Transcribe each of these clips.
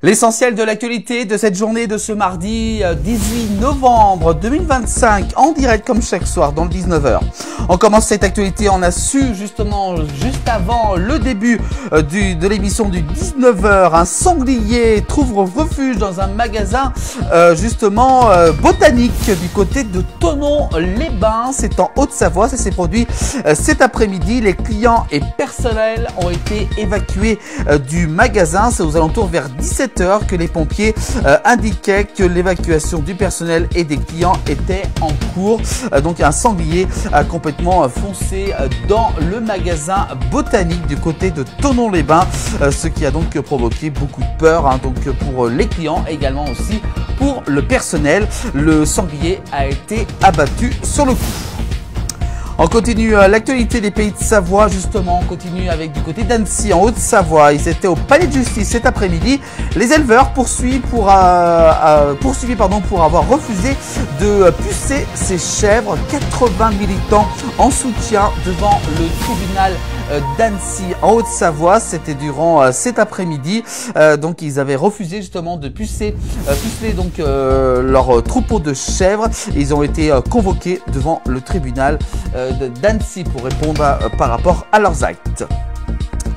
L'essentiel de l'actualité de cette journée de ce mardi 18 novembre 2025 en direct comme chaque soir dans le 19h. On commence cette actualité, on a su justement juste avant le début de l'émission du 19h, un sanglier trouve refuge dans un magasin botanique du côté de Thonon-les-Bains, c'est en Haute-Savoie, ça s'est produit cet après-midi. Les clients et personnels ont été évacués du magasin, c'est aux alentours vers 17h que les pompiers indiquaient que l'évacuation du personnel et des clients était en cours. Donc un sanglier a complètement foncé dans le magasin botanique du côté de Thonon-les-Bains, ce qui a donc provoqué beaucoup de peur donc pour les clients, également aussi pour le personnel. Le sanglier a été abattu sur le coup. On continue l'actualité des pays de Savoie, justement, on continue avec du côté d'Annecy, en Haute-Savoie. Ils étaient au palais de justice cet après-midi. Les éleveurs poursuivis pour avoir refusé de pucer ces chèvres. 80 militants en soutien devant le tribunal d'Annecy en Haute-Savoie. C'était durant cet après-midi. Donc ils avaient refusé justement de puceler leur troupeau de chèvres. Ils ont été convoqués devant le tribunal d'Annecy pour répondre par rapport à leurs actes.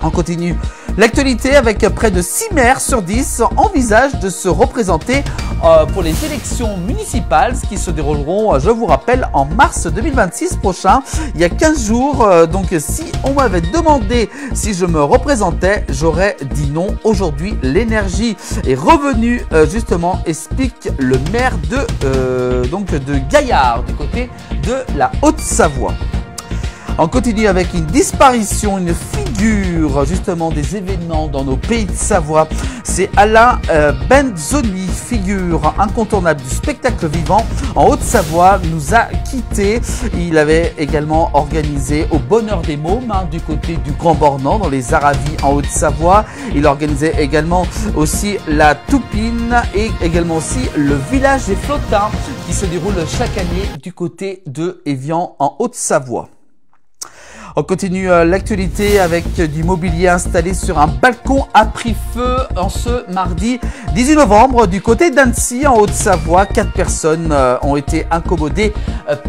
On continue l'actualité avec près de 6 maires sur 10 envisagent de se représenter pour les élections municipales, ce qui se dérouleront, je vous rappelle, en mars 2026 prochain. Il y a 15 jours, donc si on m'avait demandé si je me représentais, j'aurais dit non. Aujourd'hui, l'énergie est revenue, justement, explique le maire de Gaillard, du côté de la Haute-Savoie. On continue avec une disparition, une figure justement des événements dans nos pays de Savoie. C'est Alain Benzoni, figure incontournable du spectacle vivant en Haute-Savoie, nous a quittés. Il avait également organisé au Bonheur des Mômes du côté du Grand Bornand dans les Aravis en Haute-Savoie. Il organisait également aussi la Toupine et également aussi le village des Flottins qui se déroule chaque année du côté de Évian en Haute-Savoie. On continue l'actualité avec du mobilier installé sur un balcon a pris feu en ce mardi 18 novembre du côté d'Annecy en Haute-Savoie. 4 personnes ont été incommodées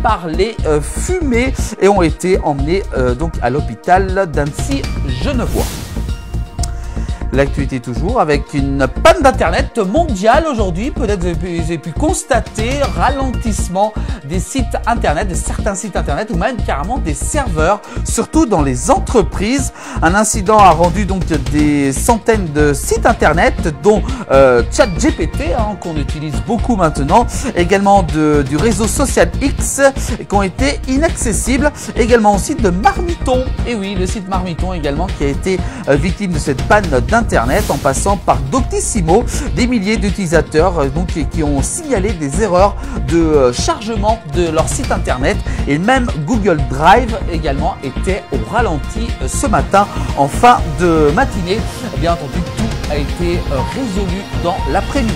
par les fumées et ont été emmenées donc à l'hôpital d'Annecy-Genevois. L'actualité toujours avec une panne d'internet mondiale aujourd'hui. Peut-être vous avez pu constater ralentissement des sites internet, de certains sites internet ou même carrément des serveurs, surtout dans les entreprises. Un incident a rendu donc des centaines de sites internet, dont ChatGPT qu'on utilise beaucoup maintenant, également du réseau social X qui ont été inaccessibles, également aussi de Marmiton. Et oui, le site Marmiton également qui a été victime de cette panne d'internet. En passant par Doctissimo, des milliers d'utilisateurs qui ont signalé des erreurs de chargement de leur site internet et même Google Drive également était au ralenti ce matin en fin de matinée. Bien entendu, tout a été résolu dans l'après-midi.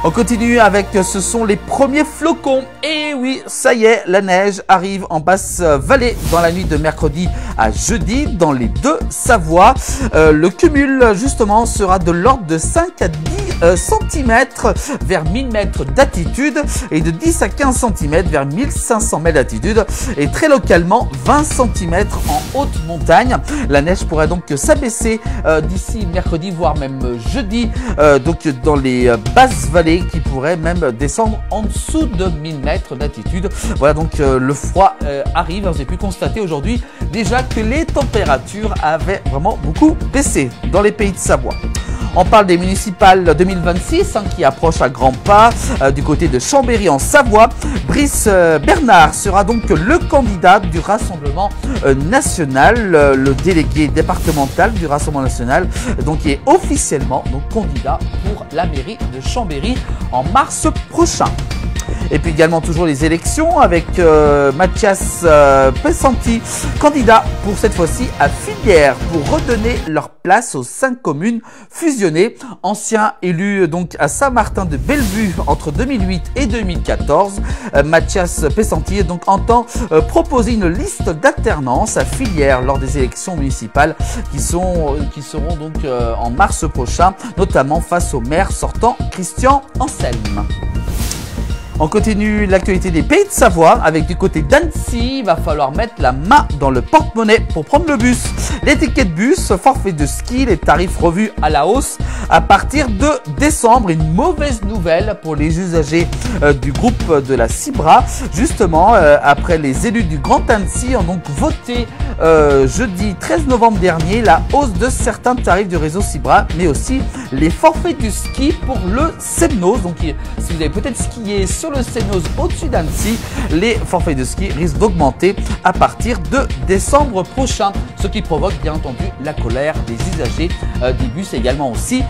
On continue avec ce sont les premiers flocons. Et oui, ça y est, la neige arrive en Basse-Vallée dans la nuit de mercredi à jeudi dans les deux Savoies. Le cumul justement sera de l'ordre de 5 à 10 cm vers 1000 mètres d'altitude et de 10 à 15 cm vers 1500 mètres d'altitude et très localement 20 cm en haute montagne. La neige pourrait donc s'abaisser d'ici mercredi voire même jeudi donc dans les basses vallées qui pourrait même descendre en dessous de 1000 mètres d'altitude. Voilà donc le froid arrive. Vous avez pu constater aujourd'hui déjà que les températures avaient vraiment beaucoup baissé dans les pays de Savoie. On parle des municipales 2026 qui approchent à grands pas du côté de Chambéry en Savoie. Brice Bernard sera donc le candidat du Rassemblement national, le délégué départemental du Rassemblement national, donc qui est officiellement donc candidat pour la mairie de Chambéry en mars prochain. Et puis également toujours les élections avec Mathias Pessanti, candidat pour cette fois-ci à Filière pour redonner leur place aux 5 communes fusionnées. Ancien élu donc à Saint-Martin-de-Bellevue entre 2008 et 2014, Mathias Pessanti donc entend proposer une liste d'alternance à Filière lors des élections municipales qui seront donc en mars prochain, notamment face au maire sortant Christian Anselme. On continue l'actualité des Pays de Savoie avec du côté d'Annecy, il va falloir mettre la main dans le porte-monnaie pour prendre le bus. Les tickets de bus, forfait de ski, les tarifs revus à la hausse à partir de décembre. Une mauvaise nouvelle pour les usagers du groupe de la Cibra. Justement, après les élus du Grand Annecy ont donc voté jeudi 13 novembre dernier la hausse de certains tarifs du réseau Cibra, mais aussi les forfaits du ski pour le Semnoz. Donc si vous avez peut-être skié sur le Semnoz au-dessus d'Annecy, les forfaits de ski risquent d'augmenter à partir de décembre prochain, ce qui provoque bien entendu la colère des usagers des bus, également aussi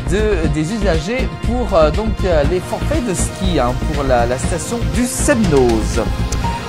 des usagers pour les forfaits de ski pour la station du Semnoz.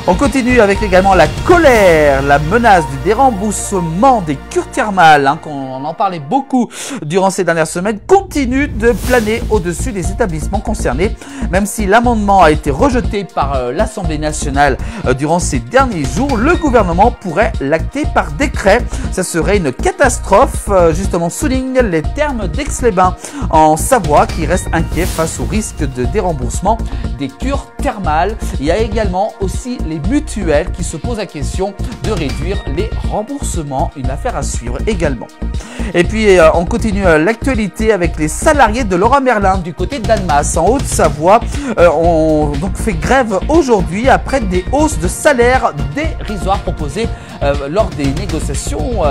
On continue avec également la colère, la menace du déremboursement des cures thermales, qu'on en parlait beaucoup durant ces dernières semaines, continue de planer au-dessus des établissements concernés. Même si l'amendement a été rejeté par l'Assemblée nationale durant ces derniers jours, le gouvernement pourrait l'acter par décret. Ça serait une catastrophe, justement souligne les termes d'Aix-les-Bains en Savoie qui reste inquiet face au risque de déremboursement des cures thermales. Il y a également aussi les mutuelles qui se posent la question de réduire les remboursements, une affaire à suivre également. Et puis on continue l'actualité avec les salariés de Leroy Merlin du côté d'Annemasse en Haute-Savoie ont donc fait grève aujourd'hui après des hausses de salaire dérisoires proposées lors des négociations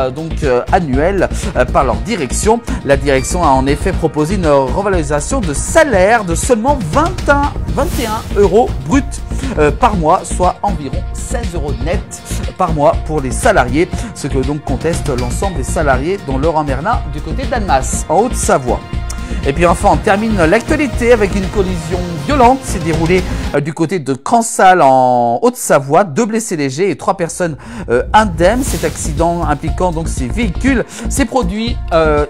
annuelles par leur direction. La direction a en effet proposé une revalorisation de salaire de seulement 21 € brut par mois, soit environ 16 € net par mois pour les salariés, ce que donc conteste l'ensemble des salariés dont Leroy Merlin du côté d'Annemasse en Haute-Savoie. Et puis enfin, on termine l'actualité avec une collision violente qui s'est déroulée du côté de Cransal en Haute-Savoie. 2 blessés légers et 3 personnes indemnes. Cet accident impliquant donc ces véhicules s'est produit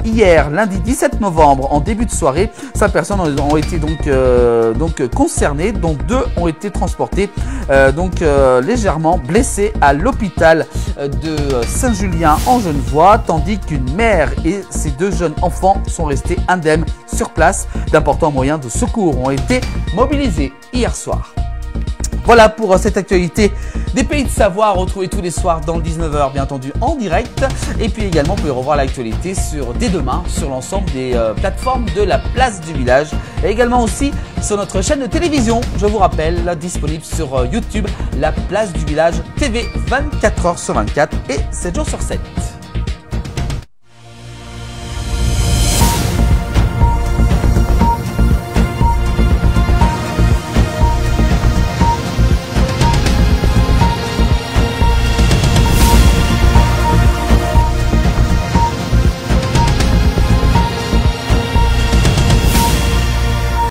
hier, lundi 17 novembre, en début de soirée. 5 personnes ont été donc concernées, dont 2 ont été transportées légèrement blessées à l'hôpital de Saint-Julien en Genevois, tandis qu'une mère et ses 2 jeunes enfants sont restés indemnes sur place. D'importants moyens de secours ont été mobilisés hier soir. Voilà pour cette actualité des Pays de Savoie, retrouvez tous les soirs dans le 19h bien entendu en direct. Et puis également vous pouvez revoir l'actualité dès demain sur l'ensemble des plateformes de la Place du Village. Et également aussi sur notre chaîne de télévision, je vous rappelle, disponible sur YouTube, la Place du Village TV 24h sur 24 et 7 jours sur 7.